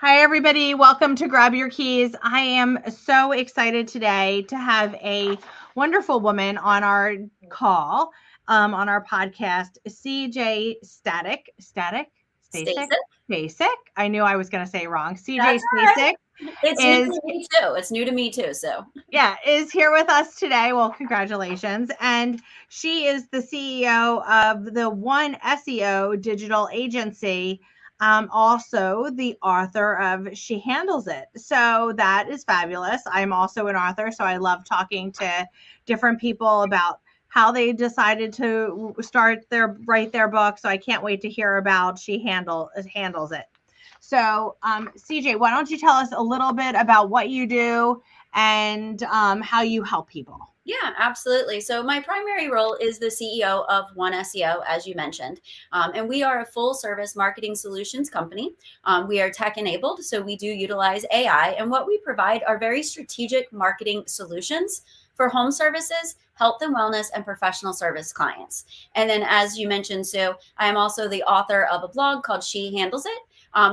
Hi, everybody. Welcome to Grab Your Keys. I am so excited today to have a wonderful woman on our call, on our podcast, CJ Stacey. Stasik. I knew I was going to say it wrong. CJ That's all right. Stasik It's new is, to me too. It's new to me too. So is here with us today. Well, congratulations. And she is the CEO of the One SEO digital agency, also the author of She Handles It. So that is fabulous. I'm also an author, so I love talking to different people about how they decided to write their book. So I can't wait to hear about Handles It. So, CJ, why don't you tell us a little bit about what you do and how you help people? yeah, absolutely. So my primary role is the CEO of One SEO, as you mentioned, and we are a full service marketing solutions company. We are tech enabled, so we do utilize AI, and what we provide are very strategic marketing solutions for home services, health and wellness, and professional service clients. And then, as you mentioned, so I am also the author of a blog called She Handles It.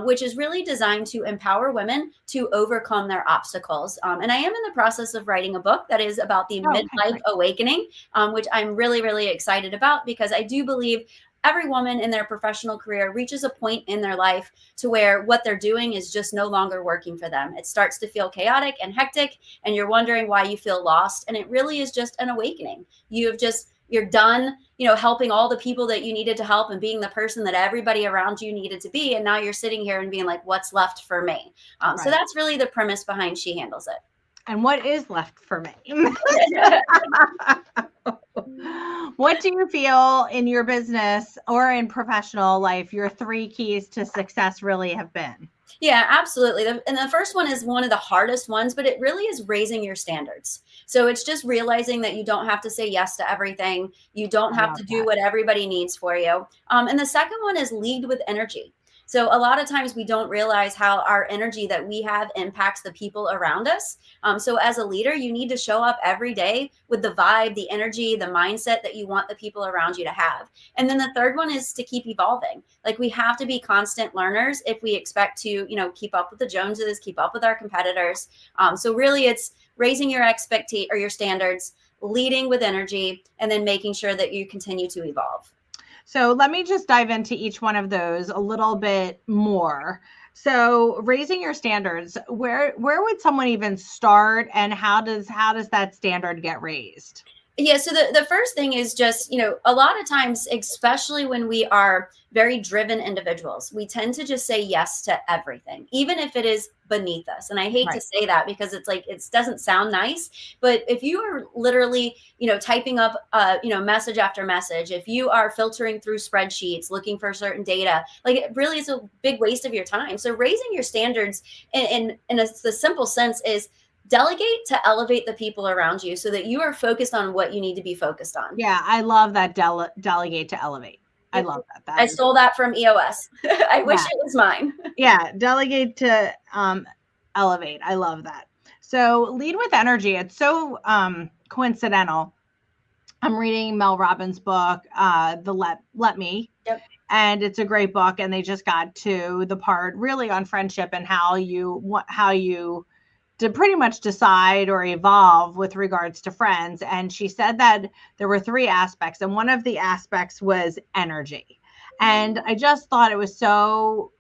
Which is really designed to empower women to overcome their obstacles. And I am in the process of writing a book that is about the midlife awakening, which I'm really, really excited about because I do believe every woman in their professional career reaches a point in their life to where what they're doing is just no longer working for them. It starts to feel chaotic and hectic, and you're wondering why you feel lost. And it really is just an awakening. You're done, helping all the people that you needed to help and being the person that everybody around you needed to be. And now you're sitting here and being like, what's left for me? So that's really the premise behind She Handles It. And what is left for me? What do you feel in your business or in professional life your three keys to success really have been? Yeah, absolutely. And the first one is one of the hardest ones, but it really is raising your standards. So it's just realizing that you don't have to say yes to everything. You don't have to do what everybody needs for you. And the second one is lead with energy. So a lot of times we don't realize how our energy that we have impacts the people around us. So as a leader, you need to show up every day with the vibe, the energy, the mindset that you want the people around you to have. And then the third one is to keep evolving. Like we have to be constant learners if we expect to, keep up with the Joneses, keep up with our competitors. So really it's raising your your standards, leading with energy, and then making sure that you continue to evolve. So let me just dive into each one of those a little bit more. So raising your standards, where would someone even start, and how does that standard get raised? Yeah, so the first thing is just, a lot of times, especially when we are very driven individuals, we tend to just say yes to everything, even if it is beneath us. And I hate to say that because it's like, it doesn't sound nice, but if you are literally, typing up, message after message, if you are filtering through spreadsheets, looking for certain data, like it really is a big waste of your time. So raising your standards in the simple sense is delegate to elevate the people around you so that you are focused on what you need to be focused on. Yeah, I love that delegate to elevate. I love that. I stole that from EOS. I wish it was mine. Yeah, delegate to elevate. I love that. So lead with energy. It's so coincidental. I'm reading Mel Robbins' book, the Let Me. Yep. And it's a great book. And they just got to the part really on friendship and how you to pretty much decide or evolve with regards to friends. And she said that there were three aspects, and one of the aspects was energy. And I just thought it was so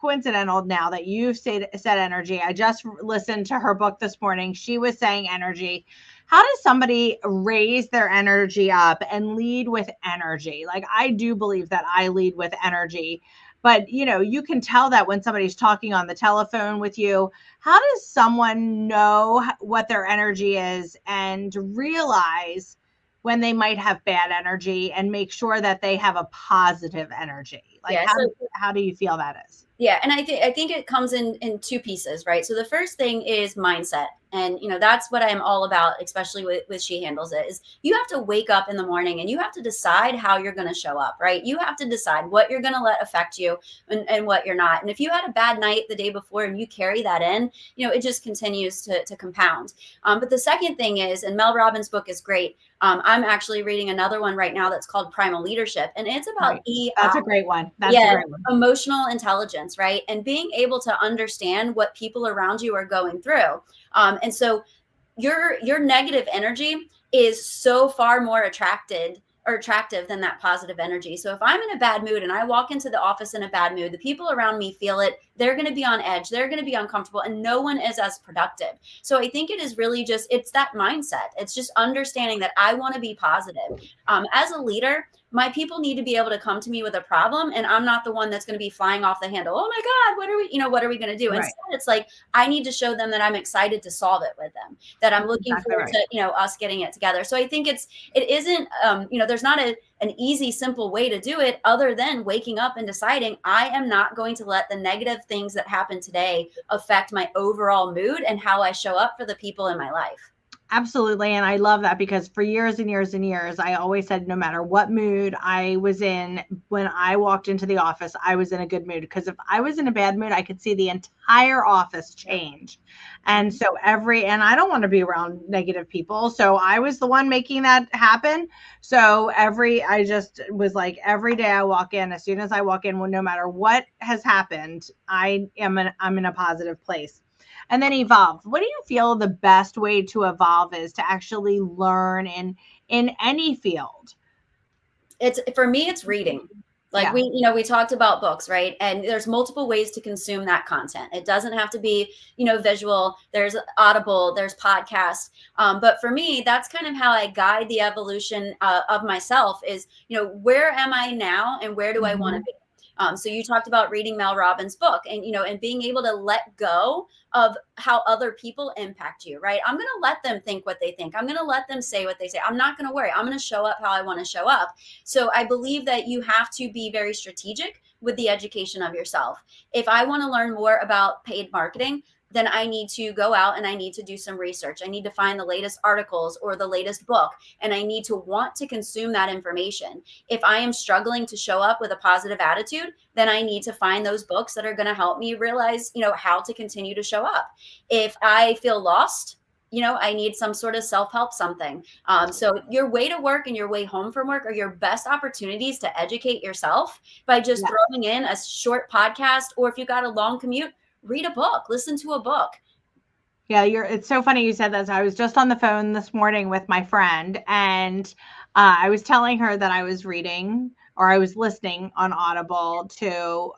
coincidental now that you said energy. I just listened to her book this morning. She was saying energy. How does somebody raise their energy up and lead with energy? Like, I do believe that I lead with energy. But, you can tell that when somebody's talking on the telephone with you. How does someone know what their energy is and realize when they might have bad energy and make sure that they have a positive energy? Like, how do you feel that is? Yeah. And I think it comes in two pieces, right? So the first thing is mindset. And, that's what I'm all about, especially with She Handles It, is you have to wake up in the morning and you have to decide how you're going to show up, right? You have to decide what you're going to let affect you and what you're not. And if you had a bad night the day before and you carry that in, it just continues to compound. But the second thing is, and Mel Robbins' book is great. I'm actually reading another one right now that's called Primal Leadership. And it's about EI. That's a great one. That's a great one. Emotional intelligence, right? And being able to understand what people around you are going through. And so your negative energy is so far more attractive than that positive energy. So if I'm in a bad mood and I walk into the office in a bad mood, the people around me feel it. They're going to be on edge. They're going to be uncomfortable, and no one is as productive. So I think it is really it's that mindset. It's just understanding that I want to be positive. As a leader, my people need to be able to come to me with a problem, and I'm not the one that's going to be flying off the handle. Oh my God, what are we going to do? Right. Instead, it's like, I need to show them that I'm excited to solve it with them, that I'm looking forward to, us getting it together. So I think it isn't, there's not an easy, simple way to do it other than waking up and deciding I am not going to let the negative things that happen today affect my overall mood and how I show up for the people in my life. Absolutely. And I love that, because for years and years and years, I always said no matter what mood I was in, when I walked into the office, I was in a good mood. Because if I was in a bad mood, I could see the entire office change. And so and I don't want to be around negative people. So I was the one making that happen. So I just was like, every day I walk in, as soon as I walk in, well, no matter what has happened, I'm in a positive place. And then evolve. What do you feel the best way to evolve is to actually learn in any field? For me, it's reading. Like we talked about books, right? And there's multiple ways to consume that content. It doesn't have to be, visual. There's Audible, there's podcasts. But for me, that's kind of how I guide the evolution of myself is, where am I now and where do I want to be? So you talked about reading Mel Robbins' book and, and being able to let go of how other people impact you, right? I'm going to let them think what they think. I'm going to let them say what they say. I'm not going to worry. I'm going to show up how I want to show up. So I believe that you have to be very strategic with the education of yourself. If I want to learn more about paid marketing, then I need to go out and I need to do some research. I need to find the latest articles or the latest book, and I need to want to consume that information. If I am struggling to show up with a positive attitude, then I need to find those books that are going to help me realize, how to continue to show up. If I feel lost, I need some sort of self-help something. So your way to work and your way home from work are your best opportunities to educate yourself by just throwing in a short podcast, or if you got a long commute, read a book, listen to a book. Yeah, it's so funny you said that. So I was just on the phone this morning with my friend, and I was telling her that I was reading, or I was listening on Audible to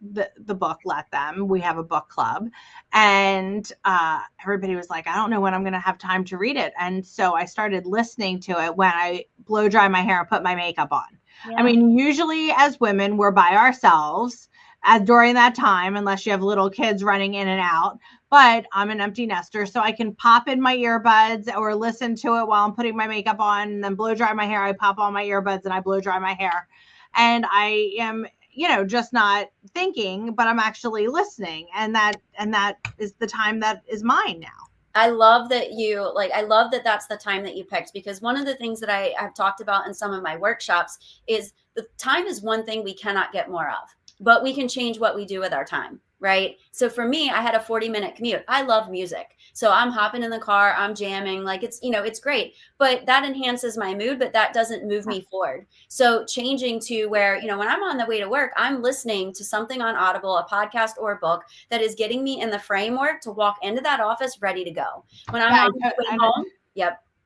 the book Let Them. We have a book club, and everybody was like, I don't know when I'm going to have time to read it. And so I started listening to it when I blow dry my hair and put my makeup on. I mean, usually as women, we're by ourselves during that time, unless you have little kids running in and out. But I'm an empty nester, so I can pop in my earbuds or listen to it while I'm putting my makeup on, and then blow dry my hair. I pop on my earbuds and I blow dry my hair. And I am, just not thinking, but I'm actually listening. And that is the time that is mine now. I love that that's the time that you picked, because one of the things that I have talked about in some of my workshops is the time is one thing we cannot get more of, but we can change what we do with our time, right? So for me, I had a 40-minute commute. I love music. So I'm hopping in the car, I'm jamming, like it's great, but that enhances my mood, but that doesn't move me forward. So changing to where, when I'm on the way to work, I'm listening to something on Audible, a podcast or a book that is getting me in the framework to walk into that office ready to go. When I'm on the way home,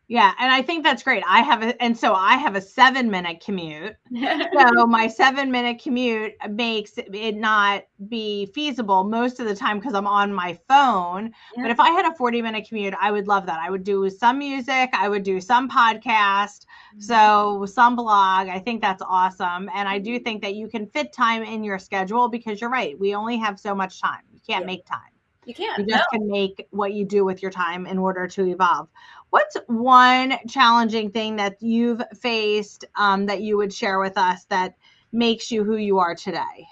Yeah. And I think that's great. I have a 7-minute commute. So my 7-minute commute makes it not be feasible most of the time because I'm on my phone. But if I had a 40-minute commute, I would love that. I would do some music. I would do some podcast. So some blog. I think that's awesome. And I do think that you can fit time in your schedule, because you're right. We only have so much time. You can't make time. You can't. You just can make what you do with your time in order to evolve. What's one challenging thing that you've faced that you would share with us that makes you who you are today?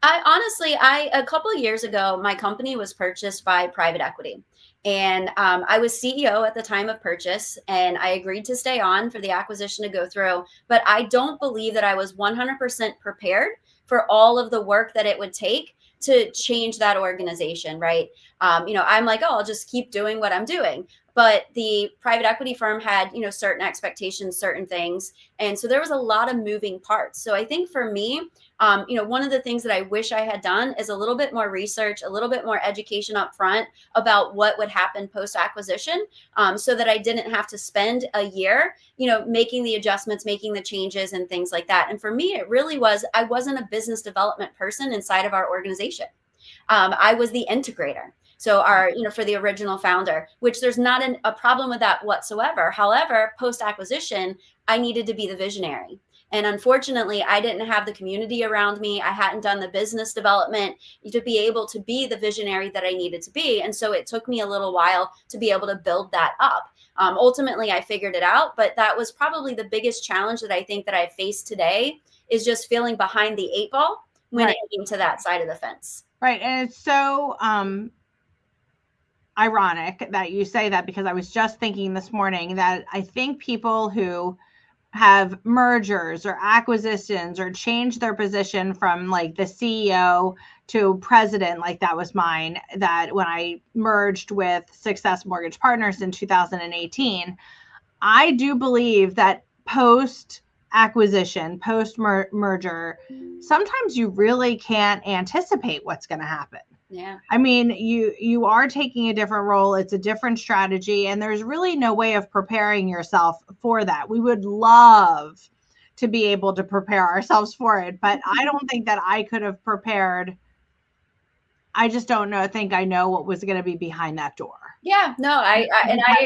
A couple of years ago, my company was purchased by private equity. And I was CEO at the time of purchase, and I agreed to stay on for the acquisition to go through. But I don't believe that I was 100% prepared for all of the work that it would take to change that organization, right? I'm like, I'll just keep doing what I'm doing. but the private equity firm had, certain expectations, certain things. And so there was a lot of moving parts. So I think for me, one of the things that I wish I had done is a little bit more research, a little bit more education up front about what would happen post acquisition, so that I didn't have to spend a year, making the adjustments, making the changes and things like that. And for me, it really was, I wasn't a business development person inside of our organization. I was the integrator. So for the original founder, which there's not a problem with that whatsoever. However, post acquisition, I needed to be the visionary. And unfortunately, I didn't have the community around me. I hadn't done the business development to be able to be the visionary that I needed to be. And so it took me a little while to be able to build that up. Ultimately, I figured it out, but that was probably the biggest challenge that I think that I face today, is just feeling behind the 8 ball when it came to that side of the fence. Right. And it's so ironic that you say that, because I was just thinking this morning that I think people who have mergers or acquisitions or change their position from like the CEO to president, like that was mine, that when I merged with Success Mortgage Partners in 2018, I do believe that post acquisition, post merger, sometimes you really can't anticipate what's going to happen. Yeah. I mean, you are taking a different role. It's a different strategy, and there's really no way of preparing yourself for that. We would love to be able to prepare ourselves for it, but I don't think that I could have prepared. I just don't think I know what was going to be behind that door. Yeah, no, I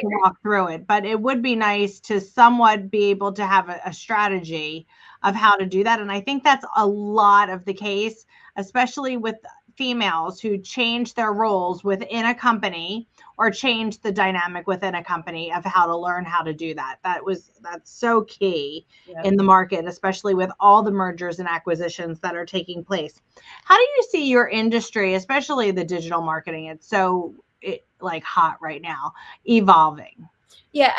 walk through it, but it would be nice to somewhat be able to have a strategy of how to do that. And I think that's a lot of the case, especially with females who change their roles within a company or change the dynamic within a company, of how to learn how to do that. That's so key in the market, especially with all the mergers and acquisitions that are taking place. How do you see your industry, especially the digital marketing? It's so like hot right now, evolving. Yeah,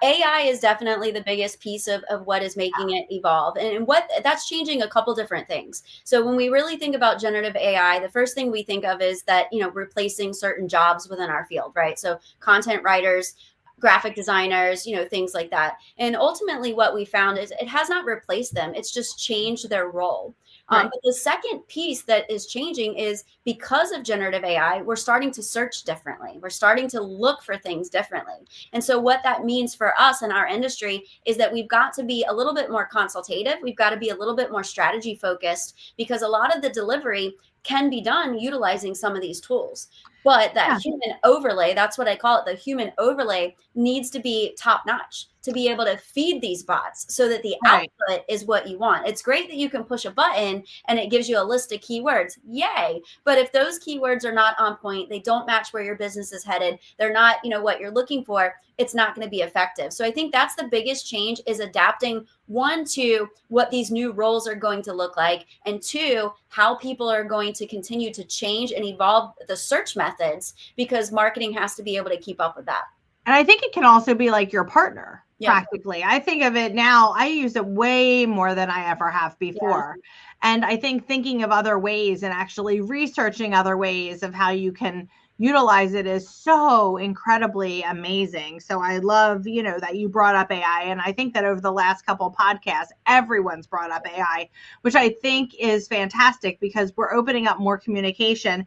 AI is definitely the biggest piece of what is making it evolve, and what that's changing a couple different things. So when we really think about generative AI, the first thing we think of is that, replacing certain jobs within our field, right? So content writers, graphic designers, things like that. And ultimately what we found is it has not replaced them. It's just changed their role. But the second piece that is changing is, because of generative AI, we're starting to search differently. We're starting to look for things differently. And so what that means for us in our industry is that we've got to be a little bit more consultative. We've got to be a little bit more strategy focused, because a lot of the delivery can be done utilizing some of these tools. But that human overlay, that's what I call it, the human overlay, needs to be top notch to be able to feed these bots so that the output is what you want. It's great that you can push a button and it gives you a list of keywords. Yay. But if those keywords are not on point, they don't match where your business is headed, they're not, what you're looking for, it's not going to be effective. So I think that's the biggest change, is adapting, one, to what these new roles are going to look like, and two, how people are going to continue to change and evolve the search methods, because marketing has to be able to keep up with that. And I think it can also be like your partner, practically. I think of it now, I use it way more than I ever have before. And I think thinking of other ways and actually researching other ways of how you can utilize it is so incredibly amazing. So I love, that you brought up AI. And I think that over the last couple of podcasts, everyone's brought up AI, which I think is fantastic, because we're opening up more communication,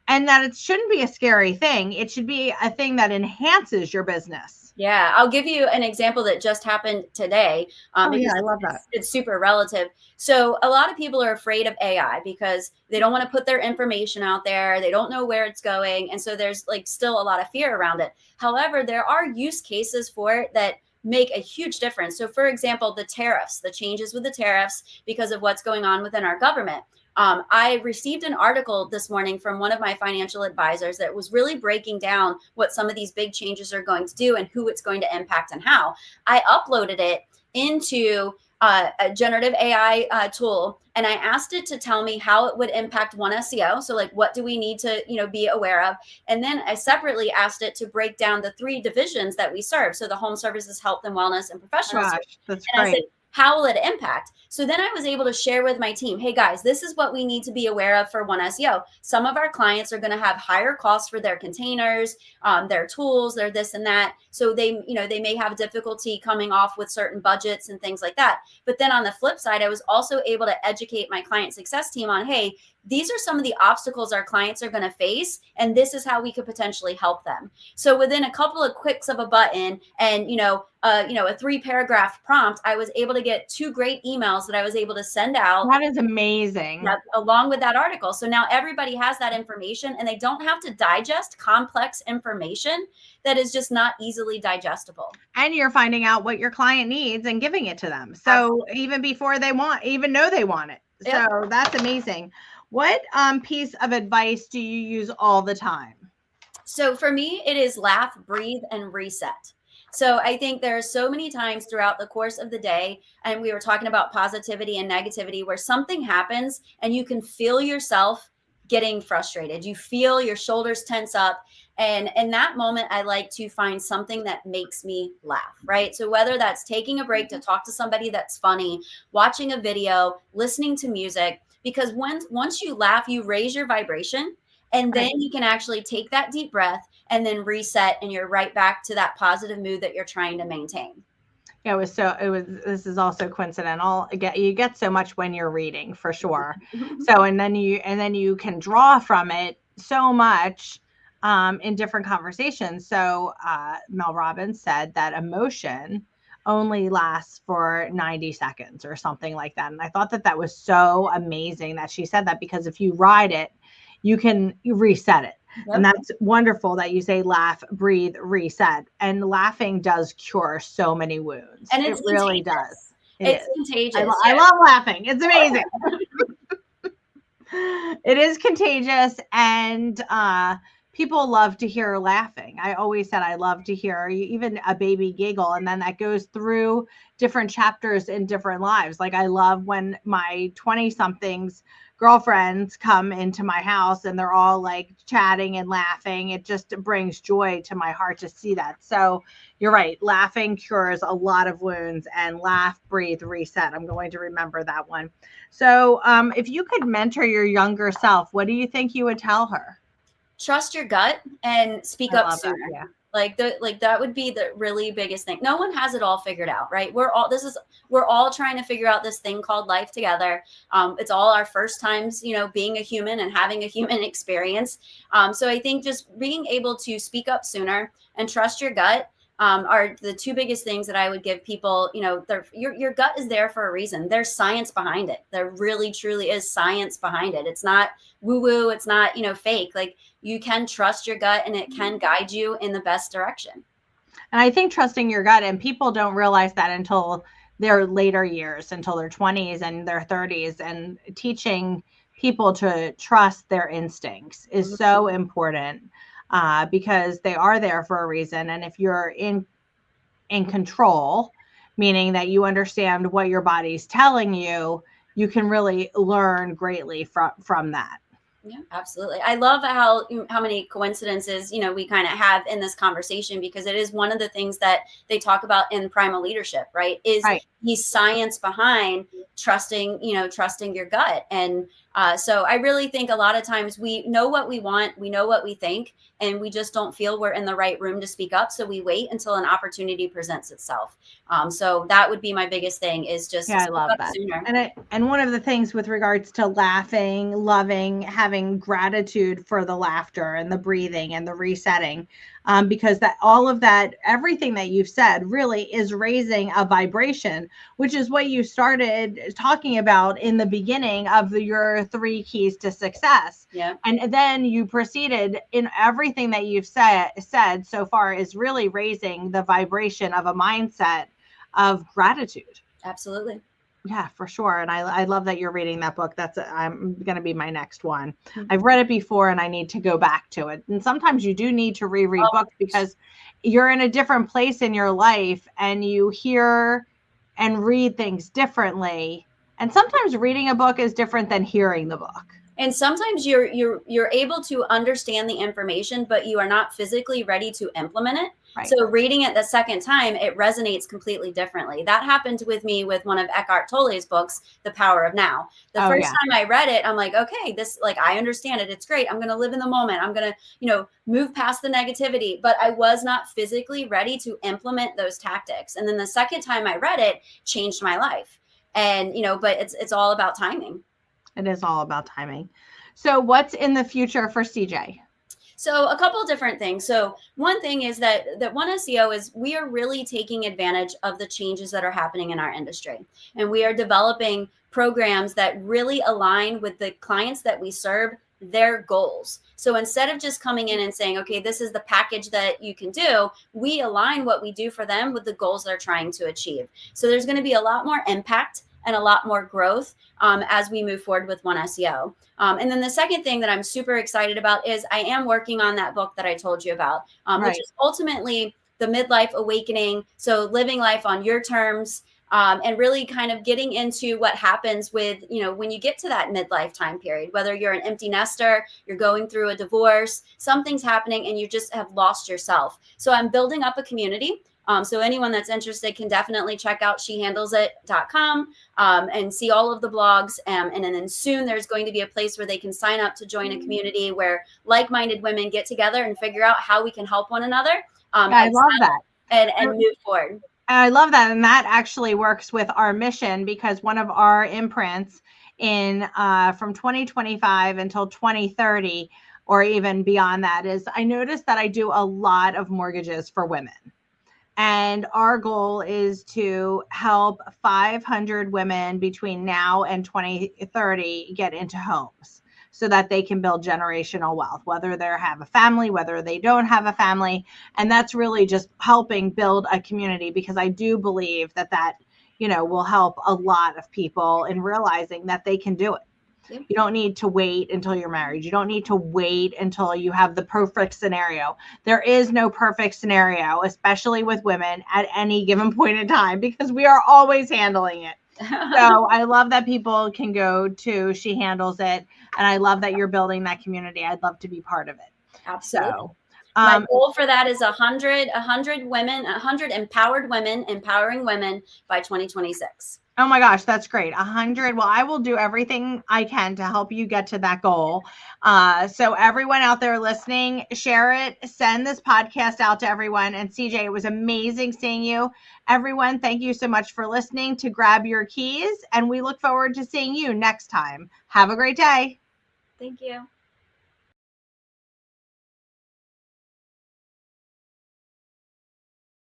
and that it shouldn't be a scary thing. It should be a thing that enhances your business. Yeah, I'll give you an example that just happened today. I love that. It's super relative. So a lot of people are afraid of AI because they don't want to put their information out there. They don't know where it's going. And so there's still a lot of fear around it. However, there are use cases for it that make a huge difference. So for example, the tariffs, the changes with the tariffs because of what's going on within our government. I received an article this morning from one of my financial advisors that was really breaking down what some of these big changes are going to do and who it's going to impact and how. I uploaded it into a generative AI tool, and I asked it to tell me how it would impact One SEO. So what do we need to be aware of? And then I separately asked it to break down the 3 divisions that we serve. So the home services, health and wellness, and professional. That's great. how will it impact? So then I was able to share with my team, hey guys, this is what we need to be aware of for One SEO. Some of our clients are going to have higher costs for their containers, their tools, their this and that. So they, they may have difficulty coming off with certain budgets and things like that. But then on the flip side, I was also able to educate my client success team on, hey, these are some of the obstacles our clients are going to face, and this is how we could potentially help them. So within a couple of clicks of a button and, a 3-paragraph prompt, I was able to get 2 great emails that I was able to send out. That is amazing. Along with that article. So now everybody has that information, and they don't have to digest complex information that is just not easily digestible. And you're finding out what your client needs and giving it to them. So even before they even know they want it. Yep. So that's amazing. What piece of advice do you use all the time? So for me, it is laugh, breathe, and reset. So I think there are so many times throughout the course of the day, and we were talking about positivity and negativity, where something happens and you can feel yourself getting frustrated. You feel your shoulders tense up. And in that moment, I like to find something that makes me laugh, right? So whether that's taking a break to talk to somebody that's funny, watching a video, listening to music, because once you laugh, you raise your vibration, and then you can actually take that deep breath and then reset, and you're right back to that positive mood that you're trying to maintain. Yeah, this is also coincidental. You get so much when you're reading, for sure. So, and then you can draw from it so much in different conversations. So Mel Robbins said that emotion only lasts for 90 seconds or something like that. And I thought that was so amazing that she said that, because if you ride it, you reset it. Yep. And that's wonderful that you say laugh, breathe, reset. And laughing does cure so many wounds. And it really does. It's contagious. I love laughing. It's amazing. It is contagious. And people love to hear laughing. I always said I love to hear even a baby giggle, and then that goes through different chapters in different lives. Like I love when my 20-somethings girlfriends come into my house and they're all like chatting and laughing. It just brings joy to my heart to see that. So you're right. Laughing cures a lot of wounds. And laugh, breathe, reset. I'm going to remember that one. So if you could mentor your younger self, what do you think you would tell her? Trust your gut and speak up sooner. Yeah. Like that would be the really biggest thing. No one has it all figured out, right? We're all trying to figure out this thing called life together. It's all our first times, being a human and having a human experience. So I think just being able to speak up sooner and trust your gut are the 2 biggest things that I would give people. Your gut is there for a reason. There's science behind it. There really, truly is science behind it. It's not woo-woo. It's not, fake. Like, you can trust your gut, and it can guide you in the best direction. And I think trusting your gut, and people don't realize that until their later years, until their 20s and their 30s, and teaching people to trust their instincts is so important. Because they are there for a reason. And if you're in control, meaning that you understand what your body's telling you, you can really learn greatly from that. Yeah, absolutely. I love how many coincidences, we kind of have in this conversation, because it is one of the things that they talk about in primal leadership, right? Is the science behind trusting your gut. And so I really think a lot of times we know what we want, we know what we think, and we just don't feel we're in the right room to speak up. So we wait until an opportunity presents itself. So that would be my biggest thing, is just I love that. Sooner. And one of the things with regards to laughing, loving, having gratitude for the laughter and the breathing and the resetting, because everything that you've said really is raising a vibration, which is what you started talking about in the beginning of your 3 keys to success. Yeah. And then you proceeded in everything that you've said so far is really raising the vibration of a mindset of gratitude. Absolutely. Yeah, for sure. And I love that you're reading that book. I'm going to be my next one. I've read it before and I need to go back to it. And sometimes you do need to reread books, because you're in a different place in your life and you hear and read things differently. And sometimes reading a book is different than hearing the book. And sometimes you're able to understand the information, but you are not physically ready to implement it. Right. So reading it the second time, it resonates completely differently. That happened with me with one of Eckhart Tolle's books, The Power of Now. The first time I read it, I'm like, okay, this, like, I understand it. It's great. I'm going to live in the moment. I'm going to, move past the negativity, but I was not physically ready to implement those tactics. And then the second time I read it, changed my life. And, but it's all about timing. It is all about timing. So what's in the future for CJ? So a couple of different things. So one thing is that One SEO is, we are really taking advantage of the changes that are happening in our industry. And we are developing programs that really align with the clients that we serve, their goals. So instead of just coming in and saying, okay, this is the package that you can do, we align what we do for them with the goals they're trying to achieve. So there's going to be a lot more impact and a lot more growth as we move forward with One SEO. And then the second thing that I'm super excited about is I am working on that book that I told you about, which is ultimately the midlife awakening. So living life on your terms, and really kind of getting into what happens with, when you get to that midlife time period, whether you're an empty nester, you're going through a divorce, something's happening and you just have lost yourself. So I'm building up a community. So anyone that's interested can definitely check out shehandlesit.com and see all of the blogs. And then soon there's going to be a place where they can sign up to join a community where like-minded women get together and figure out how we can help one another. I love that. And move forward. I love that. And that actually works with our mission, because one of our imprints in from 2025 until 2030, or even beyond that, is I noticed that I do a lot of mortgages for women. And our goal is to help 500 women between now and 2030 get into homes so that they can build generational wealth, whether they have a family, whether they don't have a family. And that's really just helping build a community, because I do believe that will help a lot of people in realizing that they can do it. You don't need to wait until you're married. You don't need to wait until you have the perfect scenario. There is no perfect scenario, especially with women at any given point in time, because we are always handling it. So I love that people can go to She Handles It. And I love that you're building that community. I'd love to be part of it. Absolutely. So, my goal for that is 100 women, 100 empowered women, empowering women by 2026. Oh my gosh, that's great. 100. Well, I will do everything I can to help you get to that goal. So everyone out there listening, share it, send this podcast out to everyone. And CJ, it was amazing seeing you. Everyone, thank you so much for listening to Grab Your Keys. And we look forward to seeing you next time. Have a great day. Thank you.